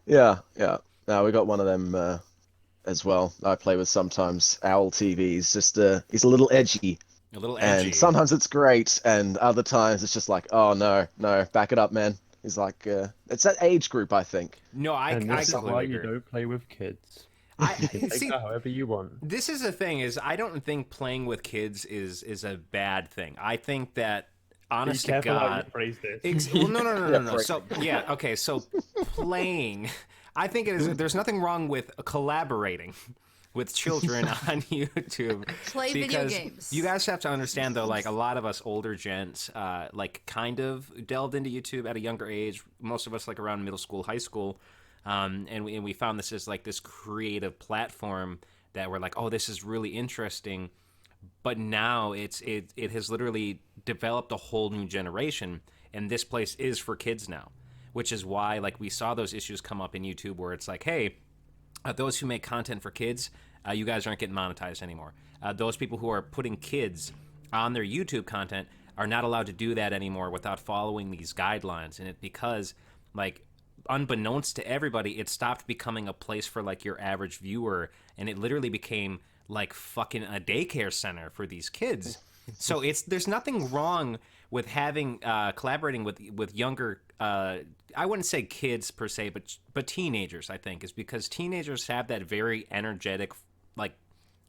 Yeah, yeah. No, we got one of them as well. I play with sometimes. Owl TV's just he's a little edgy, A little and edgy. sometimes it's great, and other times it's just like, oh no, no, back it up, man. He's like, it's that age group, I think. No, I And I this is why completely you agree. don't play with kids. I You can take see. that however you want. This is the thing is I don't think playing with kids is a bad thing. I think that Be honest to careful how you God, phrase this. well, no, no, no, Yeah, no, no. So phrasing. yeah, okay. So playing, I think it is. There's nothing wrong with collaborating with children on YouTube Play video because you games. guys have to understand though, like a lot of us older gents, like kind of delved into YouTube at a younger age. Most of us like around middle school, high school, and we found this as like this creative platform that we're like, oh, this is really interesting. But now it has literally developed a whole new generation, and this place is for kids now, which is why like we saw those issues come up in YouTube where it's like, hey, those who make content for kids, you guys aren't getting monetized anymore. Those people who are putting kids on their YouTube content are not allowed to do that anymore without following these guidelines. And it because like unbeknownst to everybody, it stopped becoming a place for like your average viewer, and it literally became like fucking a daycare center for these kids. So it's there's nothing wrong with having collaborating with younger. I wouldn't say kids per se, but teenagers. I think is because teenagers have that very energetic, like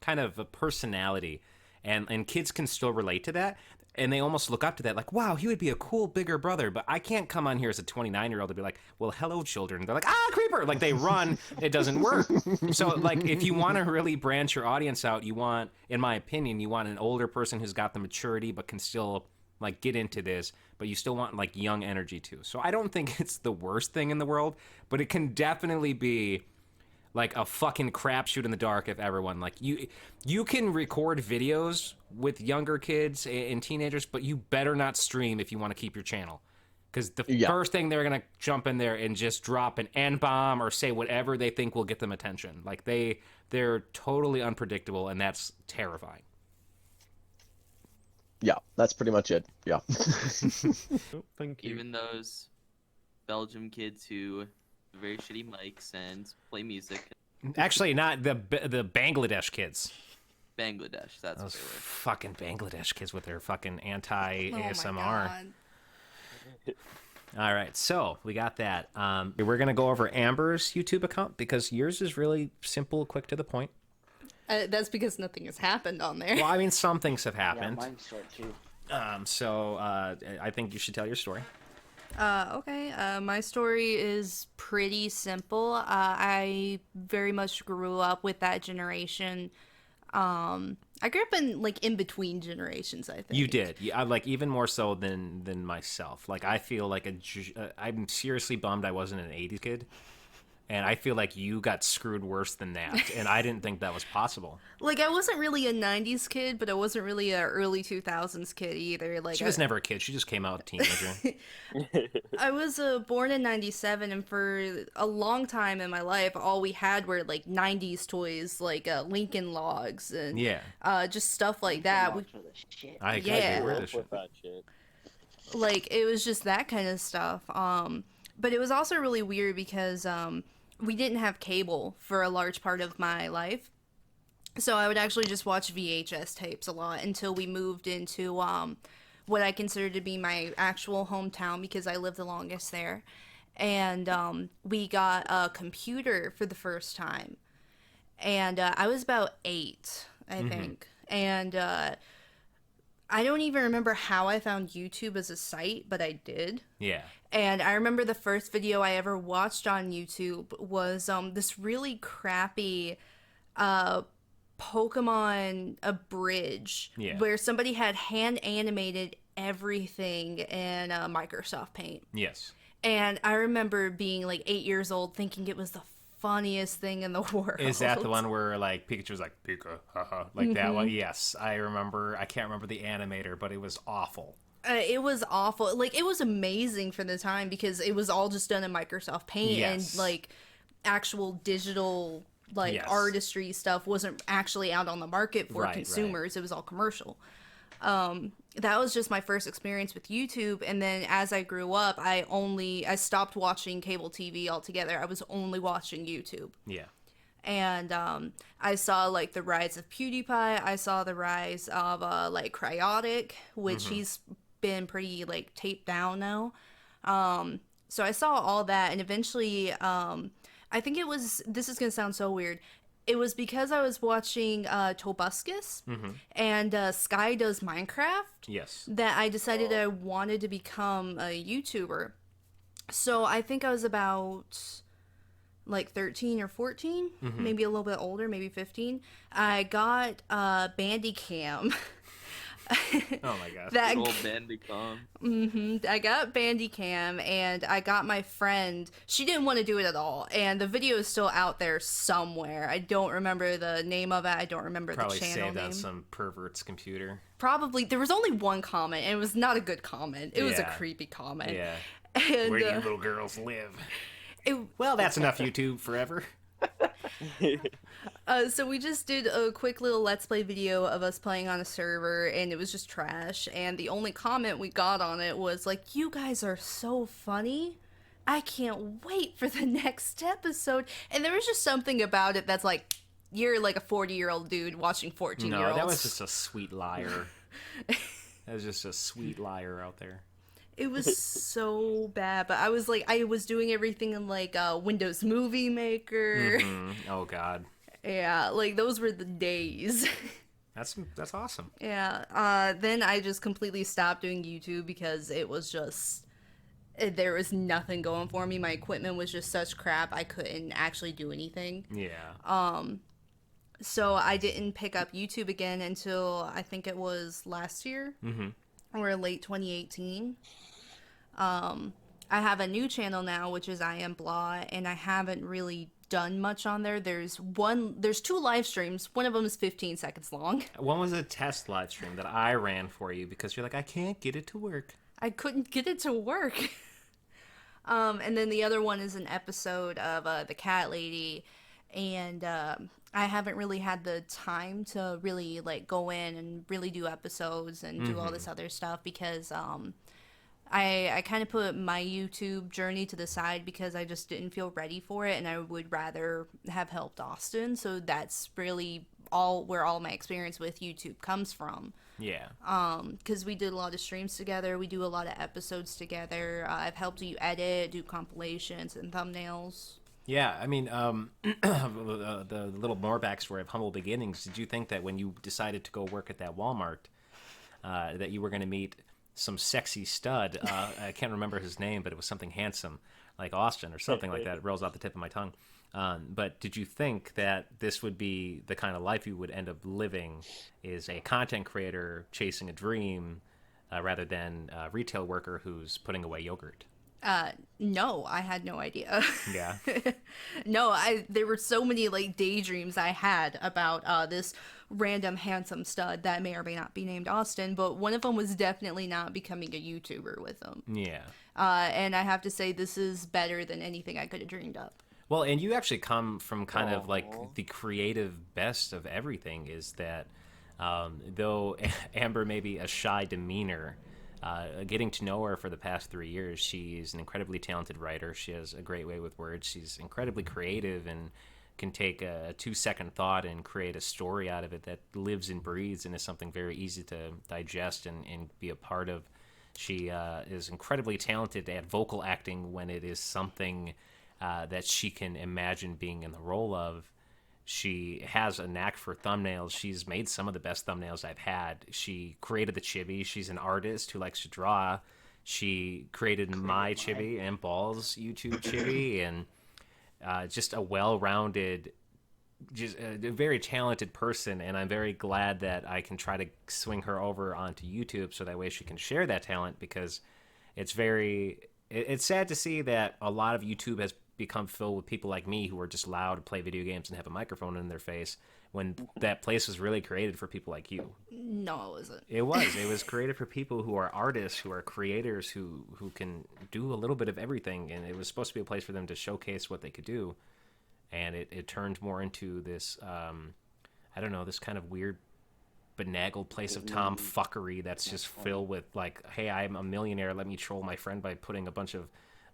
kind of a personality, and kids can still relate to that. And they almost look up to that, like, wow, he would be a cool bigger brother. But I can't come on here as a 29-year-old to be like, well, hello, children. They're like, ah, creeper. Like, they run. It doesn't work. So, like, if you want to really branch your audience out, you want, in my opinion, you want an older person who's got the maturity but can still, like, get into this. But you still want, like, young energy, too. So I don't think it's the worst thing in the world. But it can definitely be like a fucking crapshoot in the dark if everyone like you can record videos with younger kids and teenagers, but you better not stream if you want to keep your channel, because the Yeah, first thing they're gonna jump in there and just drop an N bomb or say whatever they think will get them attention. Like they're totally unpredictable, and that's terrifying. yeah, that's pretty much it. Yeah. Oh, thank you. Even those Belgium kids who have very shitty mics and play music. Actually, not the Bangladesh kids. Bangladesh, that's Those what they were. fucking Bangladesh kids with their fucking anti Oh my ASMR. god. All right, so we got that. We're gonna go over Amber's YouTube account because yours is really simple, quick to the point. That's because nothing has happened on there. Well, I mean, some things have Yeah, happened. mine's short too. So I think you should tell your story. Okay. My story is pretty simple. I very much grew up with that generation. I grew up in like in between generations, I think. You did. I like even more so than myself. Like I feel like I'm seriously bummed I wasn't an '80s kid. And I feel like you got screwed worse than that. And I didn't think that was possible. Like I wasn't really a '90s kid, but I wasn't really a early 2000s kid either. Like She was never a kid. She just came out a teenager. I was born in '97, and for a long time in my life, all we had were like '90s toys, like Lincoln Logs and Yeah. just stuff like that. Logs for the shit. I Yeah. agree with Up this with shit. that shit. Like it was just that kind of stuff. But it was also really weird because we didn't have cable for a large part of my life. So I would actually just watch VHS tapes a lot until we moved into what I consider to be my actual hometown because I lived the longest there. And we got a computer for the first time. And I was about 8, I think. And I don't even remember how I found YouTube as a site, but I did. Yeah. And I remember the first video I ever watched on YouTube was this really crappy Pokemon abridge Yeah. where somebody had hand animated everything in Microsoft Paint. Yes. And I remember being like 8 years old thinking it was the funniest thing in the world. Is that the one where like Pikachu was like Pika, haha, like that one? Yes, I remember. I can't remember the animator, but it was awful. It was awful. Like, it was amazing for the time because it was all just done in Microsoft Paint Yes. and, like, actual digital, like, Yes. artistry stuff wasn't actually out on the market for Right, consumers. It was all commercial. That was just my first experience with YouTube. And then as I grew up, I stopped watching cable TV altogether. I was only watching YouTube. Yeah. And I saw like the rise of PewDiePie. I saw the rise of like Cryotic, which he's been pretty like taped down now. So I saw all that, and eventually, I think it was. This is gonna sound so weird. It was because I was watching Tobuscus and Sky Does Minecraft Yes. that I decided I wanted to become a YouTuber. So I think I was about like 13 or 14, maybe a little bit older, maybe 15. I got Bandicam. Oh my gosh. that Old Bandicam. I got Bandicam, and I got my friend. She didn't want to do it at all, and the video is still out there somewhere. I don't remember the name of it. I don't remember Probably the channel saved name. on some pervert's computer. Probably there was only one comment, and it was not a good comment. It was a Yeah. creepy comment. Yeah. And Where do you little girls live? it, Well, that's enough YouTube forever. so we just did a quick little Let's Play video of us playing on a server, and it was just trash. And the only comment we got on it was like, "You guys are so funny. I can't wait for the next episode." And there was just something about it that's like, you're like a 40-year-old dude watching 14-year-olds. No, that was just a sweet liar. That was just a sweet liar out there. It was so bad, but I was like, I was doing everything in like Windows Movie Maker. Oh God. Yeah, like those were the days. That's awesome. Yeah. Then I just completely stopped doing YouTube because it was just there was nothing going for me. My equipment was just such crap. I couldn't actually do anything. Yeah. So I didn't pick up YouTube again until I think it was last year or late 2018. I have a new channel now, which is IAmBlaaah, and I haven't really done much on there. There's two live streams. One of them is 15 seconds long. One was a test live stream that I ran for you because you're like, I can't get it to work. I couldn't get it to work. And then the other one is an episode of The Cat Lady, and I haven't really had the time to really like go in and really do episodes and do all this other stuff because I kind of put my YouTube journey to the side because I just didn't feel ready for it, and I would rather have helped Austin. So that's really where all my experience with YouTube comes from. Yeah. Because we did a lot of streams together, we do a lot of episodes together. I've helped you edit, do compilations and thumbnails. Yeah, I mean, the little more backstory of humble beginnings. Did you think that when you decided to go work at that Walmart, that you were going to meet some sexy stud? I can't remember his name, but it was something handsome, like Austin or something like that. It rolls off the tip of my tongue. But did you think that this would be the kind of life you would end up living, is a content creator chasing a dream rather than a retail worker who's putting away yogurt? No, I had no idea. Yeah. No, there were so many like daydreams I had about this random handsome stud that may or may not be named Austin, but one of them was definitely not becoming a YouTuber with him. Yeah. And I have to say this is better than anything I could have dreamed up. Well, and you actually come from kind of like the creative best of everything, is that though Amber may be a shy demeanor, getting to know her for the past 3 years, she's an incredibly talented writer. She has a great way with words. She's incredibly creative and can take a 2-second thought and create a story out of it that lives and breathes and is something very easy to digest and be a part of. She is incredibly talented at vocal acting when it is something that she can imagine being in the role of. She has a knack for thumbnails. She's made some of the best thumbnails I've had. She created the chibi. She's an artist who likes to draw. She created my chibi and Ball's YouTube chibi, and just a well-rounded, just a very talented person. And I'm very glad that I can try to swing her over onto YouTube so that way she can share that talent, because it's sad to see that a lot of YouTube has become filled with people like me who are just loud, play video games, and have a microphone in their face, when that place was really created for people like you. No, it wasn't. It was created for people who are artists, who are creators, who can do a little bit of everything, and it was supposed to be a place for them to showcase what they could do. And it turned more into this, I don't know, this kind of weird benagled place of tomfuckery that's just filled with like, hey, I'm a millionaire, let me troll my friend by putting a bunch of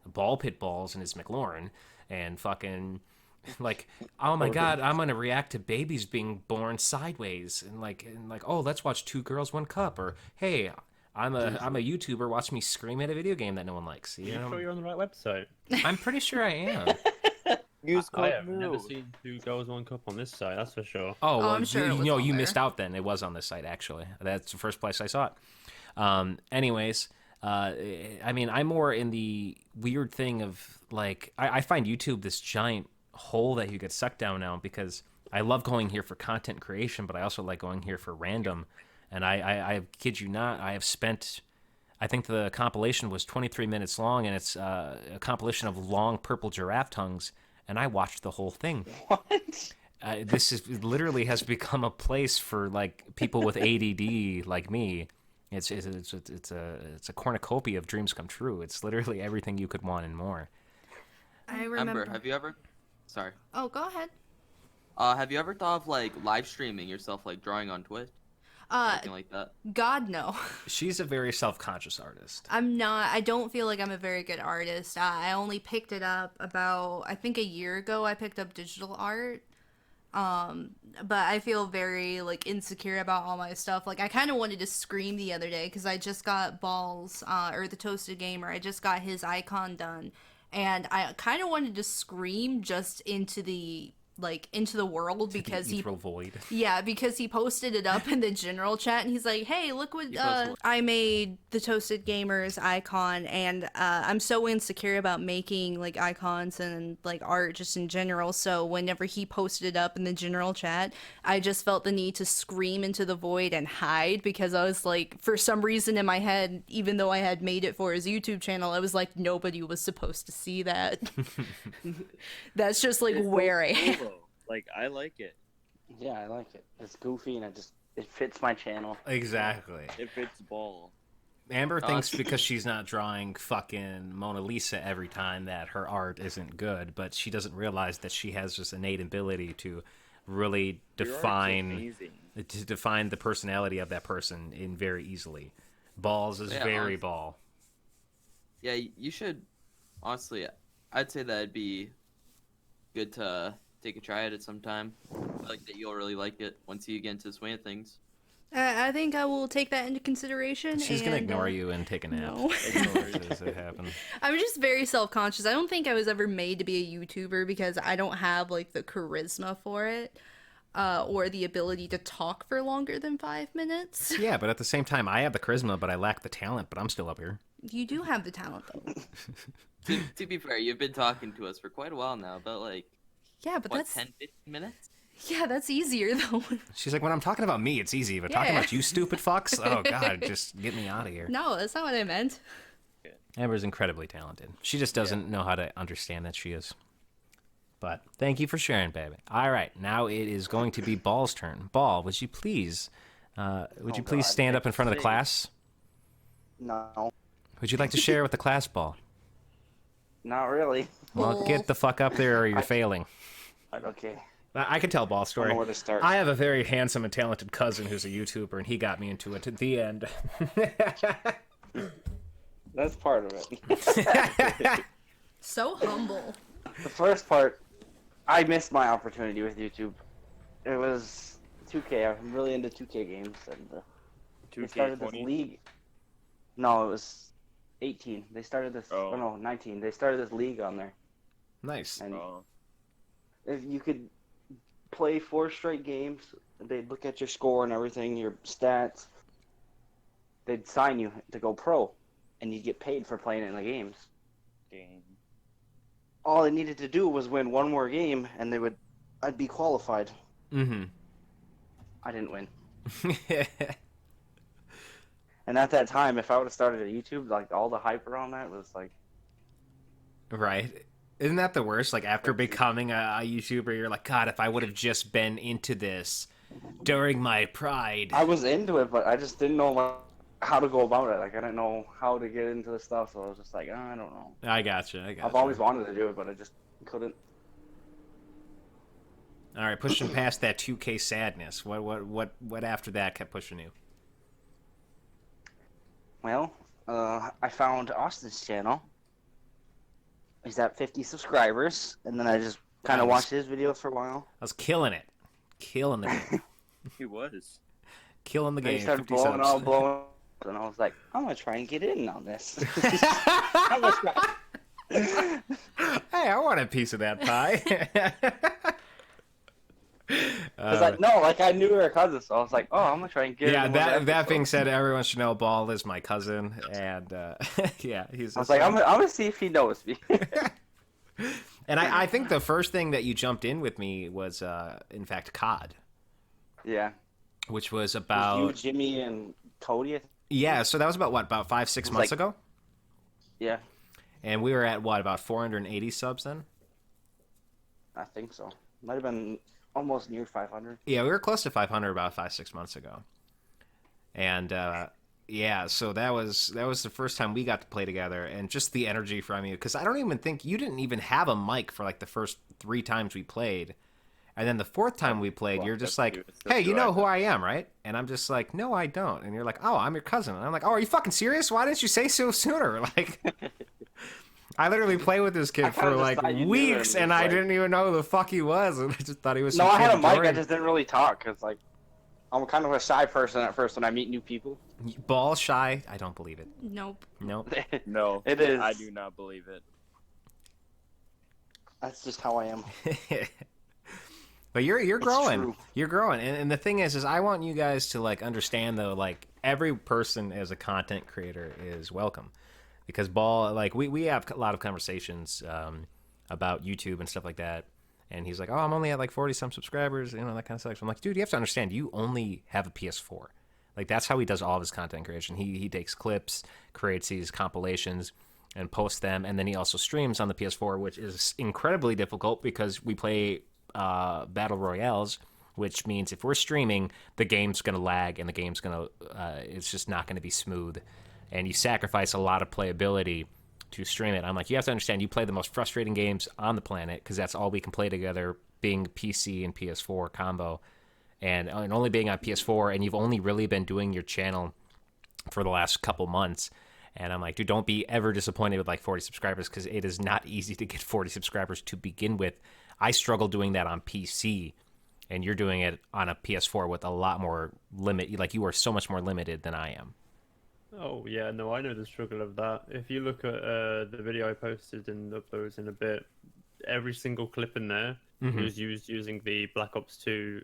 ball pit balls in his McLaurin, and fucking like, oh my god, I'm gonna react to babies being born sideways, and like, oh, let's watch Two Girls One Cup, or hey, I'm a YouTuber, watch me scream at a video game that no one likes. Are you sure you're on the right website? I'm pretty sure I am. I have never seen Two Girls One Cup on this site, that's for sure. Oh, well, I'm sure it was on you there. missed out then. It was on this site, actually. That's the first place I saw it. Anyways, I mean, I'm more in the weird thing of, like, I find YouTube this giant hole that you get sucked down now, because I love going here for content creation, but I also like going here for random. And I kid you not, I have spent... I think the compilation was 23 minutes long, and it's a compilation of long purple giraffe tongues, and I watched the whole thing. What? This is literally has become a place for like people with ADD like me. It's a cornucopia of dreams come true. It's literally everything you could want and more. I remember. Ember, have you ever? Sorry. Oh, go ahead. Have you ever thought of like live streaming yourself, like drawing on Twitch? Anything like that? God, no. She's a very self-conscious artist. I'm not. I don't feel like I'm a very good artist. I only picked it up about, I think, a year ago. I picked up digital art. But I feel very like insecure about all my stuff. Like I kind of wanted to scream the other day because I just got Balls, or TheToastedGamer. I just got his icon done, and I kind of wanted to scream just into the world because he void. Yeah, because he posted it up in the general chat, and he's like, hey, look what I made the Toasted Gamer's icon, and I'm so insecure about making like icons and like art just in general, so whenever he posted it up in the general chat, I just felt the need to scream into the void and hide, because I was like, for some reason in my head, even though I had made it for his YouTube channel, I was like, nobody was supposed to see that. That's just like where I am. Like, I like it. Yeah, I like it. It's goofy and it fits my channel. Exactly. It fits ball. Amber thinks because she's not drawing fucking Mona Lisa every time that her art isn't good, but she doesn't realize that she has this innate ability to really define the personality of that person in very easily. Balls is very ball. Yeah, you should. Honestly, I'd say that it'd be good to take a try at it sometime. I like that you'll really like it once you get into the swing of things. I think I will take that into consideration. She's and, gonna ignore you and take a nap. No. As it happens. I'm just very self-conscious. I don't think I was ever made to be a YouTuber because I don't have like the charisma for it, or the ability to talk for longer than 5 minutes. Yeah, but at the same time, I have the charisma, but I lack the talent. But I'm still up here. You do have the talent though. To be fair, you've been talking to us for quite a while now, about like, Yeah, but what, that's 10, 15 minutes? Yeah, that's easier though. She's like, when I'm talking about me, it's easy, but talking Yeah. about you stupid fucks, oh god, just get me out of here. No, that's not what I meant. Amber's incredibly talented. She just doesn't know how to understand that she is. But thank you for sharing, baby. All right, now it is going to be Ball's turn. Ball, would you please stand up in front of the class? No, Would you like to share with the class, Ball? not really. Well, get the fuck up there or you're failing. Okay. I can tell Ball's I story. don't know where to start. I have a very handsome and talented cousin who's a YouTuber, and he got me into it at the end. That's part of it. So humble. The first part, I missed my opportunity with YouTube. It was 2K. I'm really into 2K games, and they started this 2K20? league. No, it was 18. They started this. Oh. Oh no, 19. They started this league on there, Nice. and if you could play 4 straight games, they'd look at your score and everything, your stats. They'd sign you to go pro, and you'd get paid for playing in the games. All they needed to do was win one more game, and I'd be qualified. Mm-hmm. I didn't win. And at that time, if I would have started at YouTube, like all the hype around that was like, Right. Isn't that the worst? Like, after becoming a YouTuber, you're like, God, if I would have just been into this during my pride. I was into it, but I just didn't know how to go about it. Like, I didn't know how to get into the stuff, so I was just like, I don't know. I gotcha. I've always wanted to do it, but I just couldn't. All right, pushing past that 2K sadness. What after that kept pushing you? Well, I found Austin's channel. He's at 50 subscribers, and then I just kind of watched his videos for a while. I was killing it. Killing the game. He was. Killing the Then game. he started 50 blowing subs. and I was like, I'm gonna try and get in on this. I'm gonna try. Hey, I want a piece of that pie. I knew we were cousins, so I was like, oh, I'm gonna try and get in. Yeah, that being said, everyone should know Ball is my cousin, and yeah, he's. I was like, I'm gonna see if he knows me. And I think the first thing that you jumped in with me was, in fact, COD. Yeah. Which was about you, Jimmy, and Cody. Yeah, so that was about 5-6 months ago. Yeah. And we were at about 480 subs then. I think so. Might have been almost near 500. Yeah, we were close to 500 about 5-6 months ago. And yeah, so that was the first time we got to play together, and just the energy from you, because I don't even think you didn't even have a mic for like the first 3 times we played. And then the 4th time we played, you're just like, hey, you know who I am, right? And I'm just like, no, I don't. And you're like, oh, I'm your cousin. And I'm like, oh, are you fucking serious? Why didn't you say so sooner? Like, I literally played with this kid for like weeks, and I didn't even know who the fuck he was. And I just thought he was. No, I had a mic. I just didn't really talk because like I'm kind of a shy person at first when I meet new people. Ball shy? I don't believe it. Nope. Nope. No, it is. I do not believe it. That's just how I am. But you're growing. True. You're growing. And the thing is I want you guys to like understand though, like every person as a content creator is welcome. Because Ball, like we have a lot of conversations about YouTube and stuff like that. And he's like, oh, I'm only at like 40 some subscribers, you know, that kind of stuff. So I'm like, dude, you have to understand, you only have a PS4. Like that's how he does all of his content creation. He takes clips, creates these compilations, and posts them. And then he also streams on the PS4, which is incredibly difficult because we play battle royales, which means if we're streaming, the game's gonna lag and the game's gonna it's just not gonna be smooth, and you sacrifice a lot of playability to stream it. I'm like, you have to understand, you play the most frustrating games on the planet because that's all we can play together, being PC and PS4 combo, and only being on PS4, and you've only really been doing your channel for the last couple months. And I'm like, dude, don't be ever disappointed with like 40 subscribers because it is not easy to get 40 subscribers to begin with. I struggle doing that on PC, and you're doing it on a PS4 with a lot more limit. Like, you are so much more limited than I am. Oh, yeah, no, I know the struggle of that. If you look at the video I posted and uploads in a bit, every single clip in there was used using the Black Ops 2.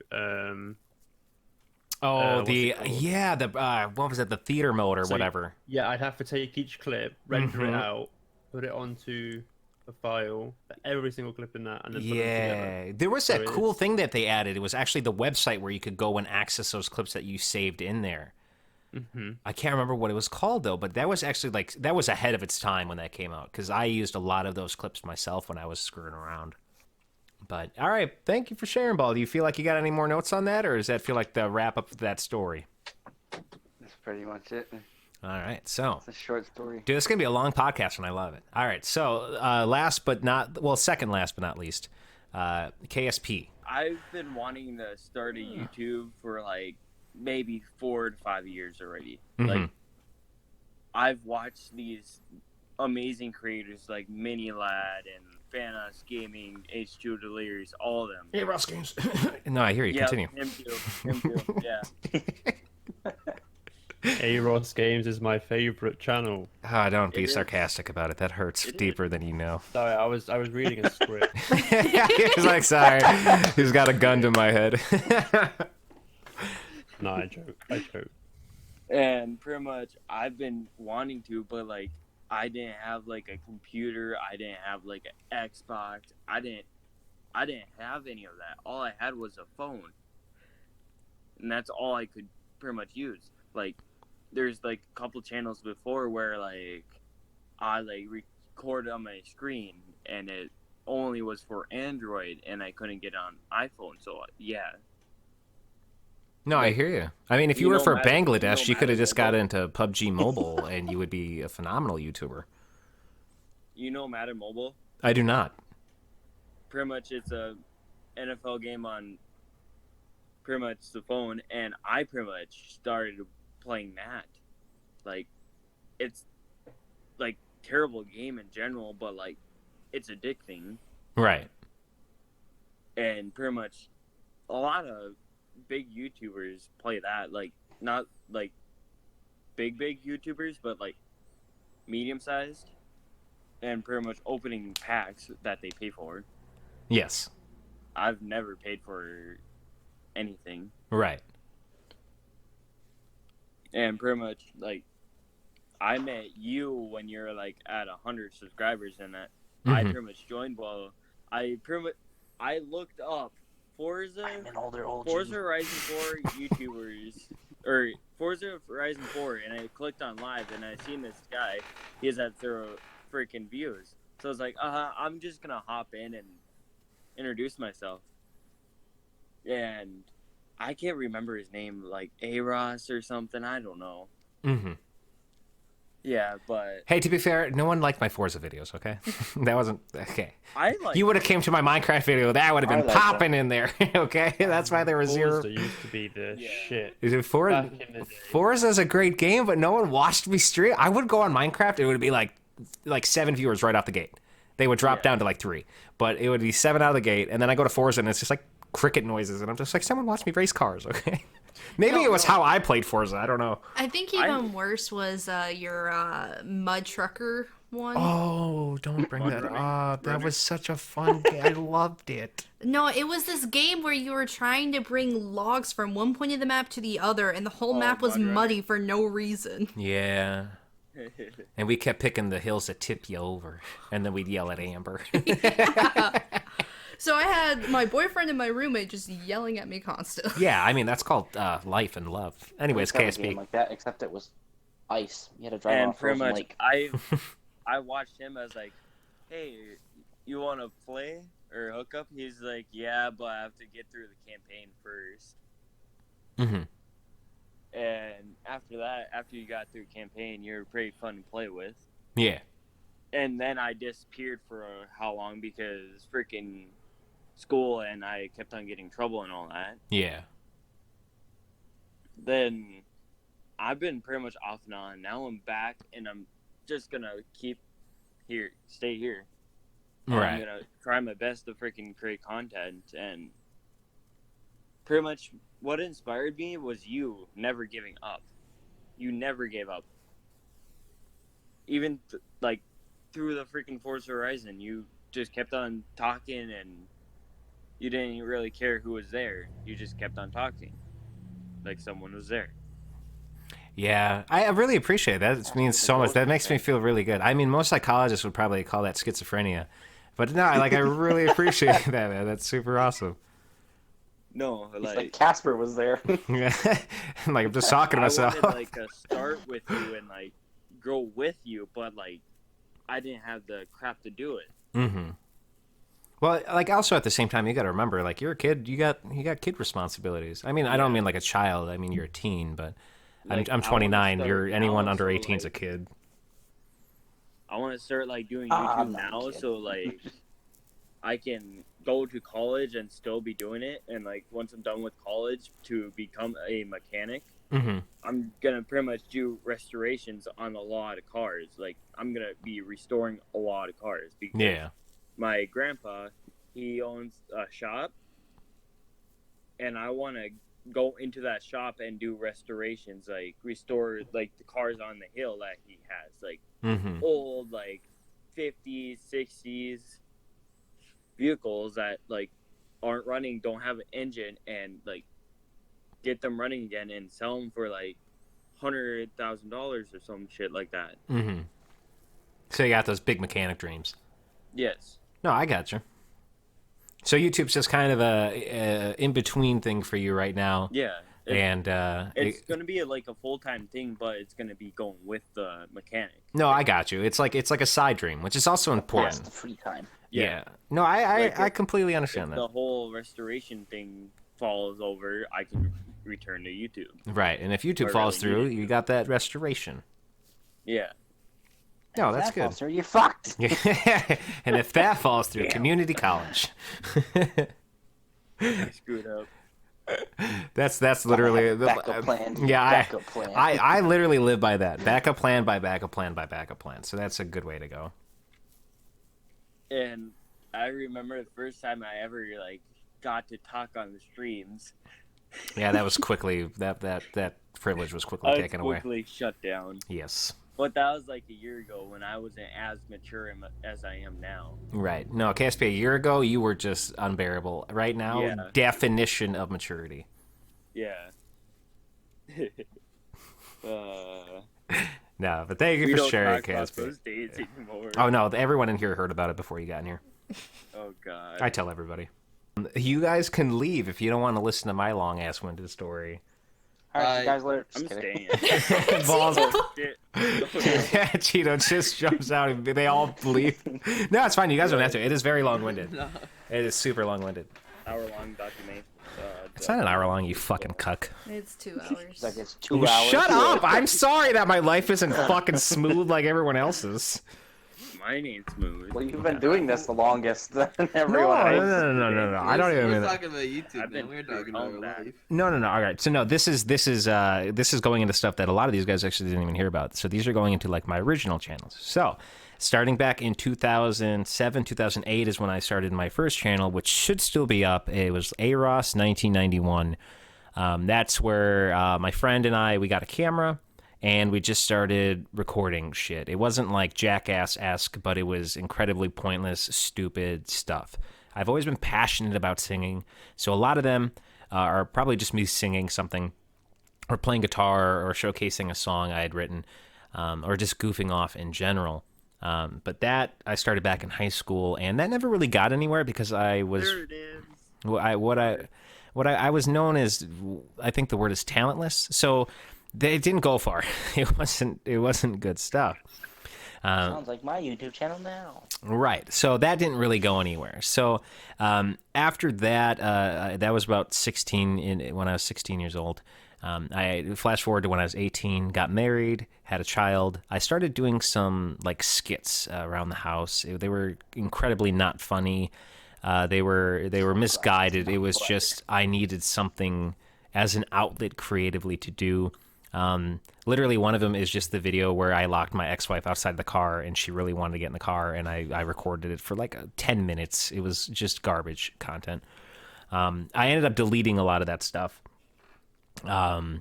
What was it? The theater mode or whatever. Yeah, I'd have to take each clip, render it out, put it onto a file, every single clip in that, and then put them together. There was that cool thing that they added. It was actually the website where you could go and access those clips that you saved in there. I can't remember what it was called though, but that was actually like, that was ahead of its time when that came out, because I used a lot of those clips myself when I was screwing around. But all right, thank you for sharing, Ball. Do you feel like you got any more notes on that, or does that feel like the wrap up of that story? That's pretty much it. All right, so it's a short story. Dude, it's gonna be a long podcast, and I love it. All right, so second last but not least, KSP. I've been wanting to start a YouTube for like maybe 4 to 5 years already. Like, I've watched these amazing creators like Mini Lad and Siggz Gaming, H2 Delirious, all of them. ArossGames. No, I hear you. Continue. Him too. Yeah. ArossGames is my favorite channel. Oh, don't be sarcastic about it. That hurts deeper than you know. Sorry, I was reading a script. He's like, sorry. He's got a gun to my head. No, I joke. And pretty much, I've been wanting to, but like, I didn't have like a computer. I didn't have like an Xbox. I didn't have any of that. All I had was a phone, and that's all I could pretty much use. Like, there's like a couple channels before where like I like recorded on my screen, and it only was for Android, and I couldn't get on iPhone. So yeah. No, I hear you. I mean, if you were for Bangladesh, you could have just got into PUBG Mobile, and you would be a phenomenal YouTuber. You know Matter Mobile? I do not. Pretty much, it's a NFL game on pretty much the phone, and I pretty much started playing that. Like, it's like terrible game in general, but like it's addicting. Right. And pretty much a lot of big YouTubers play that. Like, not like big YouTubers, but like medium sized, and pretty much opening packs that they pay for. Yes. I've never paid for anything. Right. And pretty much like I met you when you're like at 100 subscribers, and that I pretty much joined. Well, I looked up Forza Horizon 4 YouTubers or Forza Horizon 4, and I clicked on live, and I seen this guy. He has that 0 freaking views. So I was like, I'm just gonna hop in and introduce myself. And I can't remember his name, like Aross or something. I don't know. Mm-hmm. Yeah, but Hey, to be fair, no one liked my Forza videos, okay? That wasn't... Okay. I like. You would have came to my Minecraft video, that would have been popping in there, okay? That's why there was 0... Forza used to be the shit. Is it Forza? Back in the day. Forza's a great game, but no one watched me stream. I would go on Minecraft, it would be like 7 viewers right out the gate. They would drop down to like 3, but it would be 7 out of the gate, and then I go to Forza, and it's just like cricket noises, and I'm just like, someone watch me race cars, okay? Maybe it was how I played Forza, I don't know. I think even worse was your mud trucker one. Oh, don't bring that up. That was such a fun game. I loved it. No, it was this game where you were trying to bring logs from one point of the map to the other, and the whole map was muddy for no reason. Yeah. And we kept picking the hills that tip you over, and then we'd yell at Amber. So I had my boyfriend and my roommate just yelling at me constantly. Yeah, I mean, that's called life and love. Anyways, KSP. Like that, except it was ice. You had to drive And on a pretty frozen much, lake. I watched him. I was like, "Hey, you want to play or hook up?" He's like, "Yeah, but I have to get through the campaign first." Mm-hmm. And after that, after you got through campaign, you're pretty fun to play with. Yeah. And then I disappeared for how long because freaking school, and I kept on getting in trouble and all that. Yeah. Then I've been pretty much off and on. Now I'm back, and I'm just gonna stay here. And Right. I'm gonna try my best to freaking create content, and pretty much what inspired me was you never giving up. You never gave up. Even like through the freaking Forza Horizon, you just kept on talking, and you didn't really care who was there. You just kept on talking like someone was there. Yeah, I really appreciate that. It means so much. That makes me feel really good. I mean, most psychologists would probably call that schizophrenia. But no, I really appreciate that, man. That's super awesome. No, It's like like Casper was there. Like, I'm just talking to myself. I wanted like start with you and like grow with you, but like I didn't have the crap to do it. Mm-hmm. Well, like, also at the same time, you got to remember, like, you're a kid. You got kid responsibilities. I mean, I don't mean like a child. I mean, you're a teen, but Like, I'm 29. start You're anyone now, under so, 18 is a like, kid. I want to start like doing I'm YouTube not a now, kid. so like I can go to college and still be doing it. And like once I'm done with college to become a mechanic, Mm-hmm. I'm gonna pretty much do restorations on a lot of cars. Like I'm gonna be restoring a lot of cars because Yeah. my grandpa, he owns a shop, and I want to go into that shop and do restorations, like restore like the cars on the hill that he has, like Mm-hmm. old like 50s, 60s vehicles that like aren't running, don't have an engine, and like get them running again and sell them for like $100,000 or some shit like that. Mm-hmm. So you got those big mechanic dreams. Yes. No, I got you. So YouTube's just kind of a in-between thing for you right now. Yeah. And It's gonna be like a full-time thing, but it's gonna be going with the mechanic. no, I got you. It's like a side dream, which is also That's important. the free time. Yeah. No, I Like, completely If understand that. the whole restoration thing falls over, I can return to YouTube. Right. And if YouTube I falls really through, needed you got that restoration. Yeah. No, that's That good. falls through, you're fucked. And if that falls through, community college. I screwed up. That's literally backup plan. Yeah, Backup plan. I literally live by that. Backup plan by backup plan by backup plan. So that's a good way to go. And I remember the first time I ever like got to talk on the streams. Yeah, that was quickly that privilege was quickly taken away. Quickly shut down. Yes. But that was like a year ago when I wasn't as mature as I am now. Right. No, KSP, a year ago you were just unbearable. Right now, Yeah. definition of maturity. Yeah. No, but thank you We for don't sharing, talk about KSP. those days anymore. Oh no, everyone in here heard about it before you got in here. Oh god. I tell everybody. You guys can leave if you don't want to listen to my long ass winded story. All right, you guys later. I'm Just kidding. staying. Balls. Oh, shit. Cheeto just jumps out and they all leave. No, it's fine. You guys don't have to. It is very long winded. No. It is super long winded. Hour-long document. It's not an hour long, you fucking cuck. It's 2 hours. Like it's 2 hours. Shut up! I'm sorry that my life isn't fucking smooth like everyone else's. Mine ain't smooth. Well, you've been doing this the longest than No, everyone else. no. I don't even We're mean that. talking about YouTube, I've man. been We're talking about through life. No. All right. So no, this is going into stuff that a lot of these guys actually didn't even hear about. So these are going into like my original channels. So starting back in 2007, 2008 is when I started my first channel, which should still be up. It was Aross 1991. That's where my friend and we got a camera and we just started recording shit. It wasn't like Jackass-esque, but it was incredibly pointless, stupid stuff. I've always been passionate about singing, so a lot of them are probably just me singing something or playing guitar or showcasing a song I had written or just goofing off in general. But that I started back in high school, and that never really got anywhere because I was There it is. what I was known as, I think the word is talentless. So it didn't go far. It wasn't good stuff. Sounds like my YouTube channel now. Right. So that didn't really go anywhere. So after that, that was about 16 when I was 16 years old. I flash forward to when I was 18, got married, had a child. I started doing some like skits around the house. They were incredibly not funny. They were misguided. It was just I needed something as an outlet creatively to do. Literally one of them is just the video where I locked my ex-wife outside the car and she really wanted to get in the car, and I recorded it for like 10 minutes. It was just garbage content. I ended up deleting a lot of that stuff. I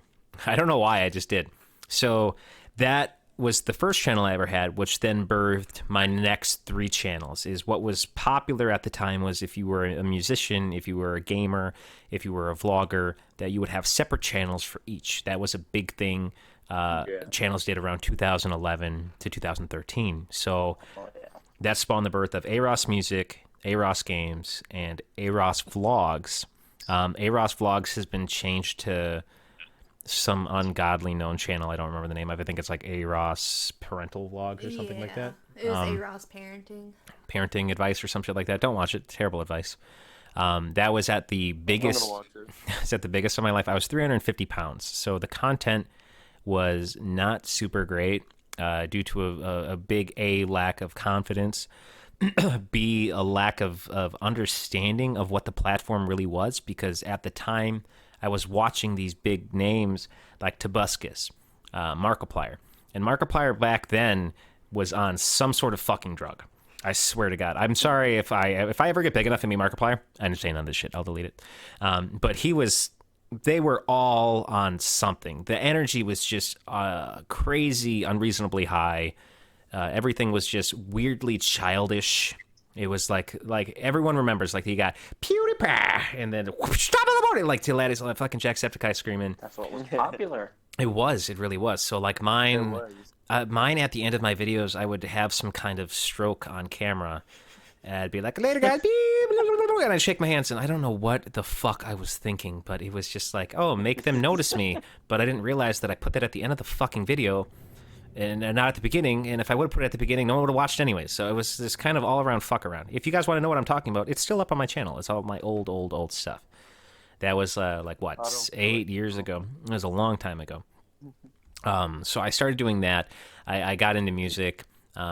don't know why, I just did. So that was the first channel I ever had, which then birthed my next 3 channels. Is what was popular at the time was if you were a musician, if you were a gamer, if you were a vlogger, that you would have separate channels for each. That was a big thing. Channels did around 2011 to 2013. So that spawned the birth of Aross Music, ArossGames, and Aross Vlogs. Aross Vlogs has been changed to some ungodly known channel. I don't remember the name of it. I think it's like Aross Parental Vlogs or something like that. It was Aross Parenting. Parenting advice or some shit like that. Don't watch it. Terrible advice. That was at the biggest. It's at the biggest of my life. I was 350 pounds, so the content was not super great due to a big lack of confidence. B, a lack of understanding of what the platform really was, because at the time I was watching these big names like Tobuscus, Markiplier. And Markiplier back then was on some sort of fucking drug. I swear to God. I'm sorry if I ever get big enough to be Markiplier. I understand none of this shit. I'll delete it. But they were all on something. The energy was just crazy, unreasonably high. Everything was just weirdly childish. It was like everyone remembers, like you got PewDiePie and then stop in the morning, like till that is like fucking Jacksepticeye screaming. That's what was popular. It really was. So like mine at the end of my videos, I would have some kind of stroke on camera. And I'd be like, later guys, and I'd shake my hands, and I don't know what the fuck I was thinking, but it was just like, oh, make them notice me. But I didn't realize that I put that at the end of the fucking video. And not at the beginning, and if I would have put it at the beginning, no one would have watched anyways. So it was this kind of all-around fuck around. If you guys want to know what I'm talking about, it's still up on my channel. It's all my old stuff. That was like what, 8 years ago. It was a long time ago. So I started doing that. I got into music.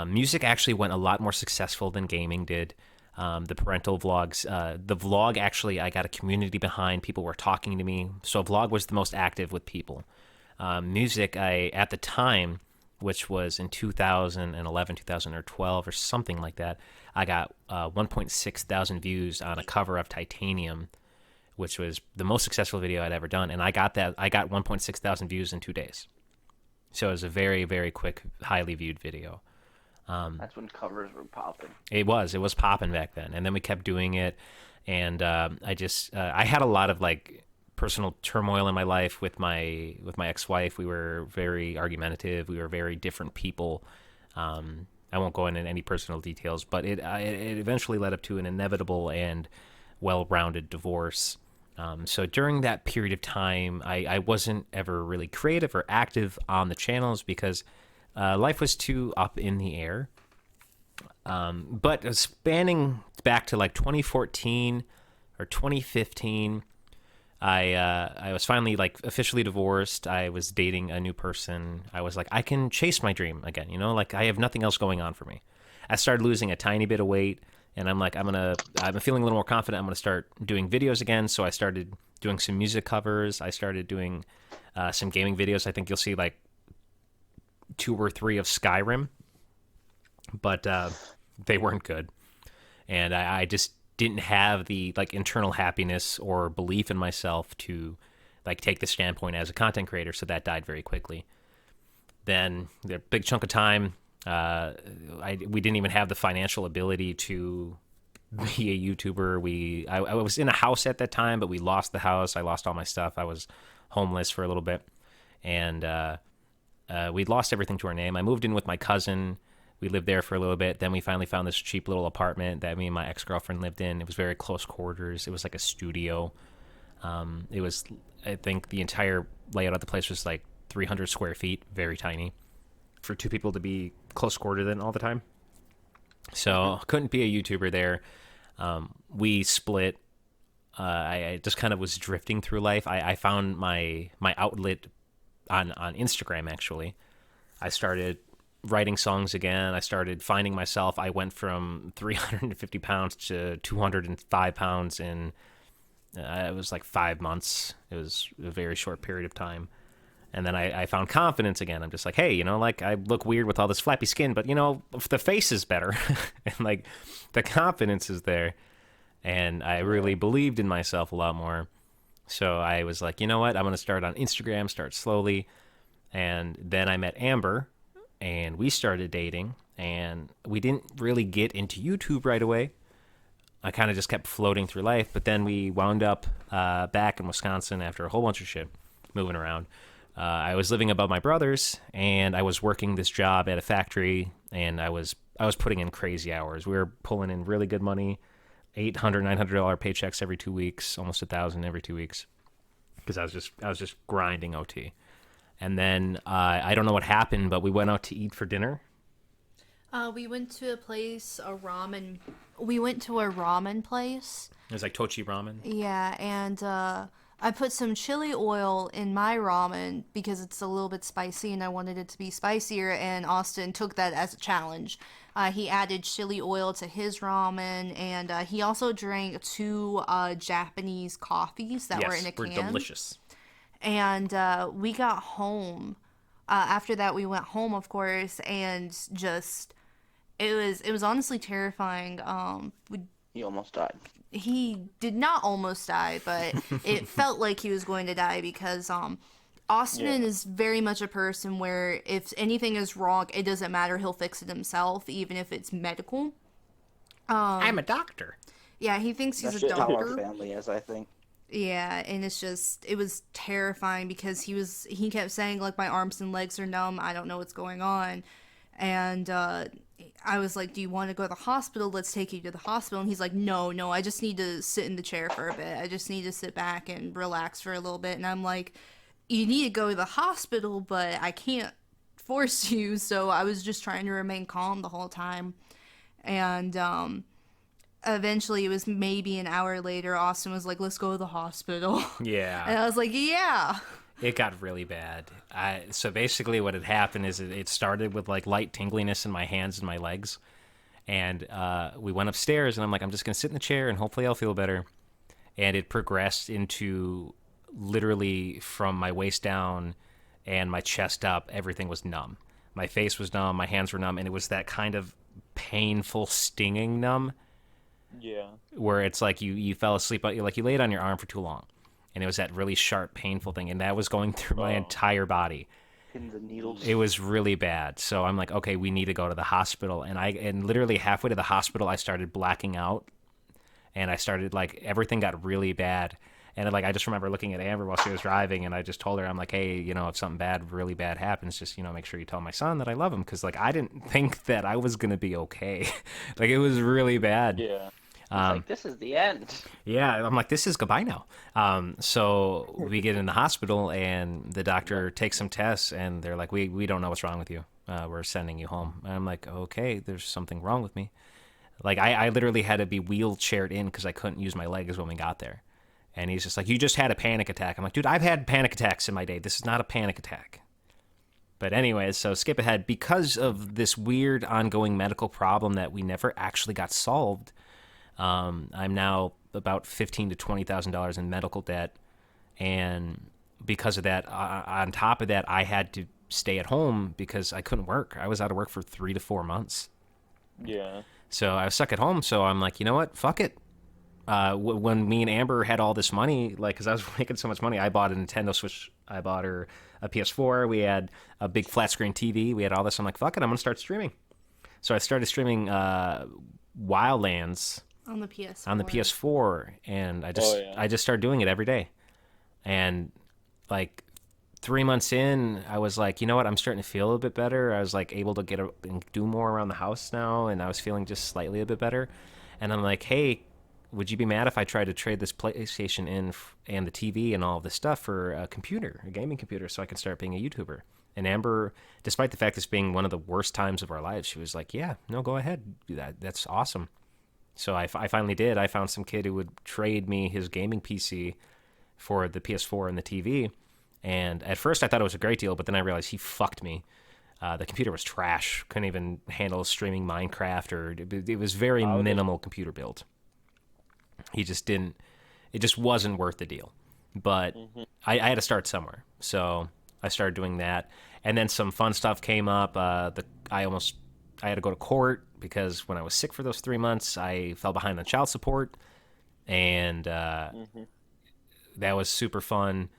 Music actually went a lot more successful than gaming did. the parental vlogs. The vlog, actually, I got a community behind. People were talking to me. So vlog was the most active with people. Music, at the time, which was in 2011, 2012, or something like that, I got 1.6 thousand views on a cover of Titanium, which was the most successful video I'd ever done. And I got 1.6 thousand views in 2 days. So it was a very, very quick, highly viewed video. That's when covers were popping. It was popping back then. And then we kept doing it. And I had a lot of like personal turmoil in my life with my ex-wife. We were very argumentative. We were very different people. I won't go into any personal details, but it eventually led up to an inevitable and well-rounded divorce. So during that period of time, I wasn't ever really creative or active on the channels because life was too up in the air. But spanning back to like 2014 or 2015, I was finally like officially divorced. I was dating a new person. I was like, I can chase my dream again, like I have nothing else going on for me. I started losing a tiny bit of weight, and I'm like, I'm feeling a little more confident. I'm going to start doing videos again. So I started doing some music covers. I started doing some gaming videos. I think you'll see like 2 or 3 of Skyrim, but they weren't good. And I just didn't have the like internal happiness or belief in myself to like take the standpoint as a content creator. So that died very quickly. Then the big chunk of time, we didn't even have the financial ability to be a YouTuber. I was in a house at that time, but we lost the house. I lost all my stuff. I was homeless for a little bit, and we'd lost everything to our name. I moved in with my cousin. We lived there for a little bit. Then we finally found this cheap little apartment that me and my ex-girlfriend lived in. It was very close quarters. It was like a studio. It was, I think the entire layout of the place was like 300 square feet, very tiny, for 2 people to be close quartered in all the time. So couldn't be a YouTuber there. We split. I just kind of was drifting through life. I found my outlet on Instagram, actually. I started writing songs again. I started finding myself. I went from 350 pounds to 205 pounds in, it was like 5 months. It was a very short period of time. And then I found confidence again. I'm just like, hey, like I look weird with all this flappy skin, but the face is better. And like the confidence is there. And I really believed in myself a lot more. So I was like, you know what? I'm going to start on Instagram, start slowly. And then I met Amber, and we started dating, and we didn't really get into YouTube right away. I kind of just kept floating through life, but then we wound up back in Wisconsin after a whole bunch of shit, moving around. I was living above my brother's, and I was working this job at a factory, and I was putting in crazy hours. We were pulling in really good money, $800, $900 paychecks every 2 weeks, almost $1,000 every 2 weeks, because I was just grinding OT. And then I don't know what happened, but we went out to eat for dinner. We went to a place, We went to a ramen place. It was like Tochi Ramen. Yeah, and I put some chili oil in my ramen because it's a little bit spicy, and I wanted it to be spicier. And Austin took that as a challenge. He added chili oil to his ramen, and he also drank 2 Japanese coffees that were in a can. Yes, were delicious. And we got home. After that, we went home, of course, and just it was honestly terrifying. He almost died. He did not almost die, but it felt like he was going to die because Austin is very much a person where if anything is wrong, it doesn't matter. He'll fix it himself, even if it's medical. I'm a doctor. Yeah, he thinks he's a That's how doctor. our family is, I think. Yeah, and it was terrifying because he kept saying like my arms and legs are numb, I don't know what's going on. And I was like, do you want to go to the hospital? Let's take you to the hospital. And he's like, no, I just need to sit in the chair for a bit. I just need to sit back and relax for a little bit. And I'm like, you need to go to the hospital, but I can't force you. So I was just trying to remain calm the whole time. And eventually, it was maybe an hour later, Austin was like, let's go to the hospital. Yeah. And I was like, yeah. It got really bad. So basically what had happened is it started with like light tingliness in my hands and my legs. And we went upstairs, and I'm like, I'm just gonna sit in the chair, and hopefully I'll feel better. And it progressed into literally from my waist down and my chest up, everything was numb. My face was numb, my hands were numb, and it was that kind of painful, stinging numb. Yeah. Where it's like you fell asleep, but you laid on your arm for too long, and it was that really sharp, painful thing, and that was going through my entire body. Pins and needles. It was really bad. So I'm like, okay, we need to go to the hospital, and literally halfway to the hospital, I started blacking out, and I started like everything got really bad. And like I just remember looking at Amber while she was driving, and I just told her, I'm like, hey, if something bad, really bad happens, just make sure you tell my son that I love him, because like I didn't think that I was gonna be okay. Like it was really bad. Yeah. Like, this is the end. Yeah, I'm like, this is goodbye now. So we get in the hospital, and the doctor takes some tests, and they're like, we don't know what's wrong with you. We're sending you home. And I'm like, okay, there's something wrong with me. Like I literally had to be wheelchaired in because I couldn't use my legs when we got there. And he's just like, you just had a panic attack. I'm like, dude, I've had panic attacks in my day. This is not a panic attack. But anyways, so skip ahead. Because of this weird ongoing medical problem that we never actually got solved, I'm now about $15,000 to $20,000 in medical debt. And because of that, on top of that, I had to stay at home because I couldn't work. I was out of work for 3 to 4 months. Yeah. So I was stuck at home. So I'm like, you know what? Fuck it. When me and Amber had all this money, like, because I was making so much money, I bought a Nintendo Switch. I bought her a PS4. We had a big flat screen TV. We had all this. I'm like, fuck it, I'm going to start streaming. So I started streaming Wildlands On the PS4. on the PS4, and I just started doing it every day. And like 3 months in, I was like, you know what? I'm starting to feel a bit better. I was like able to get up and do more around the house now, and I was feeling just slightly a bit better. And I'm like, hey, would you be mad if I tried to trade this PlayStation in and the TV and all of this stuff for a computer, a gaming computer, so I can start being a YouTuber? And Amber, despite the fact this being one of the worst times of our lives, she was like, yeah, no, go ahead, do that. That's awesome. So I finally did. I found some kid who would trade me his gaming PC for the PS4 and the TV. And at first I thought it was a great deal, but then I realized he fucked me. The computer was trash. Couldn't even handle streaming Minecraft, or it was very minimal computer build. He just didn't. It just wasn't worth the deal. But I had to start somewhere, so I started doing that. And then some fun stuff came up. I had to go to court because when I was sick for those 3 months, I fell behind on child support, and that was super fun.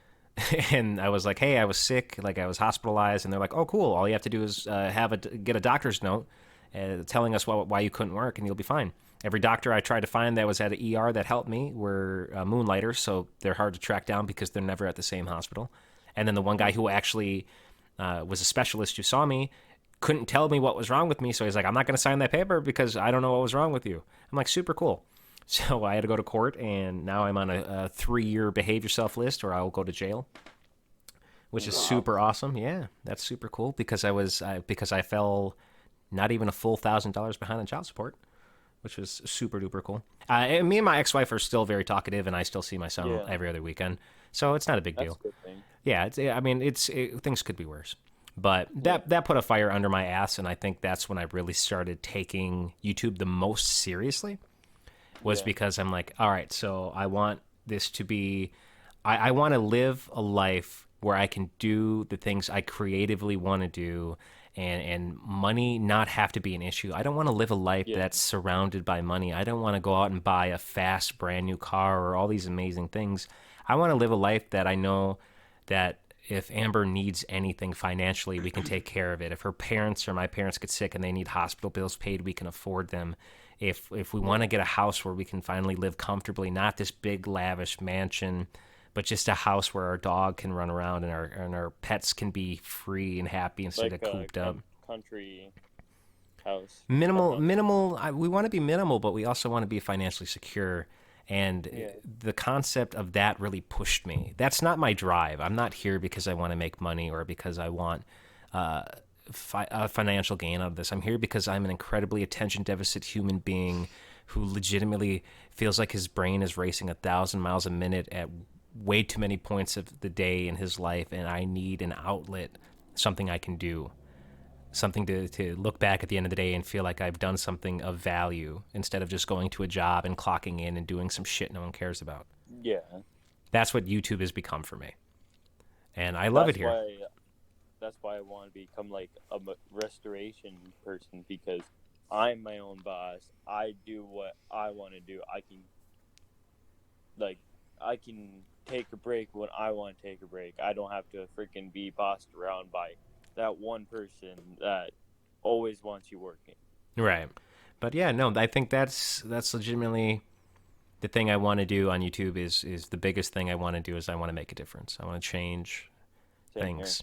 And I was like, hey, I was sick, like I was hospitalized, and they're like, oh, cool. All you have to do is get a doctor's note telling us why you couldn't work, and you'll be fine. Every doctor I tried to find that was at an ER that helped me were moonlighters, so they're hard to track down because they're never at the same hospital. And then the one guy who actually was a specialist who saw me couldn't tell me what was wrong with me, so he's like, I'm not going to sign that paper because I don't know what was wrong with you. I'm like, super cool. So I had to go to court, and now I'm on a 3-year behave yourself list, or I'll go to jail, which is super awesome. Yeah, that's super cool because I fell not even a full $1,000 behind on child support, which was super duper cool. And me and my ex-wife are still very talkative, and I still see my son every other weekend, so it's not a big deal. That's a good thing. Yeah, things could be worse. But that put a fire under my ass, and I think that's when I really started taking YouTube the most seriously, was because I'm like, all right, so I want this to be, I want to live a life where I can do the things I creatively want to do, and money not have to be an issue. I don't want to live a life that's surrounded by money. I don't want to go out and buy a fast brand new car or all these amazing things. I want to live a life that I know that if Amber needs anything financially, we can take care of it. If her parents or my parents get sick and they need hospital bills paid, we can afford them. If we want to get a house where we can finally live comfortably, not this big lavish mansion, but just a house where our dog can run around and our pets can be free and happy instead of cooped up. Country house. Minimal. We want to be minimal, but we also want to be financially secure. And the concept of that really pushed me. That's not my drive. I'm not here because I want to make money or because I want a financial gain out of this. I'm here because I'm an incredibly attention deficit human being who legitimately feels like his brain is racing 1,000 miles a minute at way too many points of the day in his life, and I need an outlet, something I can do. something to look back at the end of the day and feel like I've done something of value instead of just going to a job and clocking in and doing some shit no one cares about. Yeah. That's what YouTube has become for me. And I love it here. That's why I want to become like a restoration person, because I'm my own boss. I do what I want to do. I can take a break when I want to take a break. I don't have to freaking be bossed around by that one person that always wants you working. Right. But yeah, no, I think that's legitimately the thing I want to do on YouTube is the biggest thing I want to do is I want to make a difference. I want to change things.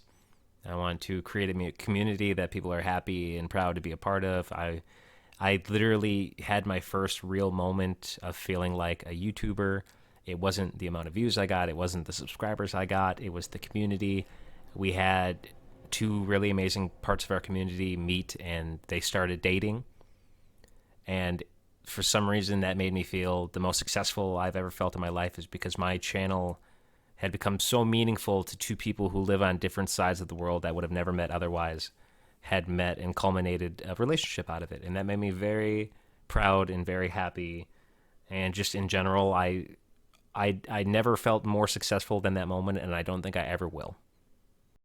I want to create a community that people are happy and proud to be a part of. I literally had my first real moment of feeling like a YouTuber. It wasn't the amount of views I got. It wasn't the subscribers I got. It was the community. We had two really amazing parts of our community meet, and they started dating. And for some reason, that made me feel the most successful I've ever felt in my life, is because my channel had become so meaningful to two people who live on different sides of the world that would have never met otherwise, had met and culminated a relationship out of it. And that made me very proud and very happy. And just in general, I never felt more successful than that moment, and I don't think I ever will.